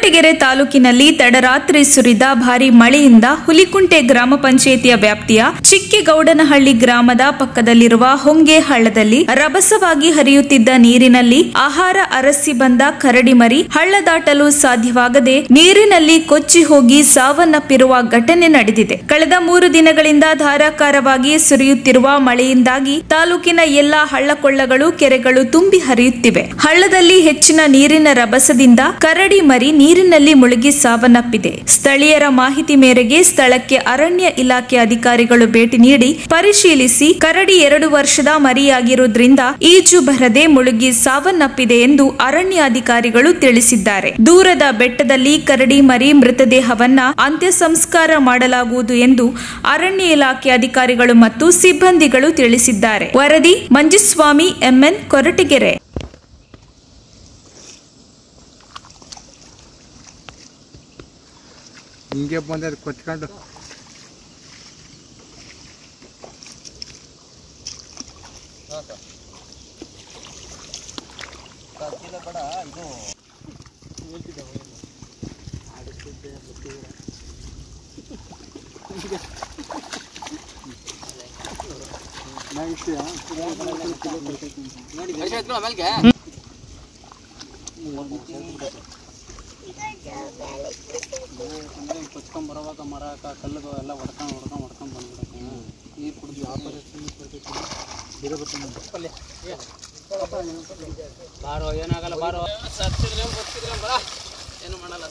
ಕೊರಟಗೆರೆ ತಾಲೂಕಿನಲ್ಲಿ ತಡರಾತ್ರಿ ಸುರಿದ ಭಾರೀ ಮಳೆಯಿಂದ ಹುಲಿಕುಂಟೆ ಗ್ರಾಮ ಪಂಚಾಯಿತಿಯ ವ್ಯಾಪ್ತಿಯ ಚಿಕ್ಕೆಗೌಡನಹಳ್ಳಿ ಗ್ರಾಮದ ಪಕ್ಕದಲ್ಲಿರುವ ಹೊಂಗೆ ಹಳ್ಳದಲ್ಲಿ ರಭಸವಾಗಿ ಹರಿಯುತ್ತಿದ್ದ ನೀರಿನಲ್ಲಿ ಆಹಾರ ಅರಸಿ ಬಂದ ಕರಡಿ ಮರಿ ಹಳ್ಳ ದಾಟಲು ಸಾಧ್ಯವಾಗದೆ ನೀರಿನಲ್ಲಿ ಕೊಚ್ಚಿ ಹೋಗಿ ಸಾವನ್ನಪ್ಪಿರುವ ಘಟನೆ ನಡೆದಿದೆ. ಕಳೆದ 3 ದಿನಗಳಿಂದ ಧಾರಾಕಾರವಾಗಿ ಸುರಿಯುತ್ತಿರುವ ಮಳೆಯಿಂದಾಗಿ ತಾಲೂಕಿನ ಎಲ್ಲಾ ಹಳ್ಳಕೊಳ್ಳಗಳು ಕೆರೆಗಳು ತುಂಬಿ ಹರಿಯುತ್ತಿವೆ. ಹಳ್ಳದಲ್ಲಿ ಹೆಚ್ಚಿನ ನೀರಿನ ರಭಸದಿಂದ ಕರಡಿ ಮರಿ ನೀರಿನಲ್ಲಿ ಮುಳುಗಿ ಸಾವನ್ನಪ್ಪಿದೆ. ಸ್ಥಳೀಯರ ಮಾಹಿತಿ ಮೇರೆಗೆ ಸ್ಥಳಕ್ಕೆ ಅರಣ್ಯ ಇಲಾಖೆ ಅಧಿಕಾರಿಗಳು ಭೇಟಿ ನೀಡಿ ಪರಿಶೀಲಿಸಿ ಕರಡಿ 2 ವರ್ಷದ ಮರಿಯಾಗಿರುವುದರಿಂದ ಈಜು ಬರದೆ ಮುಳುಗಿ ಸಾವನ್ನಪ್ಪಿದೆ ಎಂದು ಅರಣ್ಯ ಅಧಿಕಾರಿಗಳು ತಿಳಿಸಿದ್ದಾರೆ. ದೂರದ ಬೆಟ್ಟದಲ್ಲಿ ಕರಡಿ ಮರಿ ಮೃತದೇಹವನ್ನ ಅಂತ್ಯ ಸಂಸ್ಕಾರ ಮಾಡಲಾಗುವುದು ಎಂದು ಅರಣ್ಯ ಇಲಾಖೆ ಅಧಿಕಾರಿಗಳು ಮತ್ತು ಸಿಬ್ಬಂದಿಗಳು ತಿಳಿಸಿದ್ದಾರೆ. ವರದಿ ಮಂಜುಸ್ವಾಮಿ MN ಕೊರಟಗೆರೆ. ಹಿಂಗೆ ಬಂದದ್ದು ಕೊಚ್ಕೊಂಡು ಕೊಚ್ಕೊಂಡ್ ಬರುವಾಗ ಮರ ಕಲ್ಲು ಎಲ್ಲ ಹೊಡ್ಕೊಂಡು ಬಂದ್ಬಿಡಕ್ಕೆ ನೀರು ಕುಡಿದು ಬಾರೋ ಏನಾಗಲ್ಲ ಬಾರೋ ಸತ್ತಿದ್ರೆ ಬರ ಏನು ಮಾಡಲ್ಲ.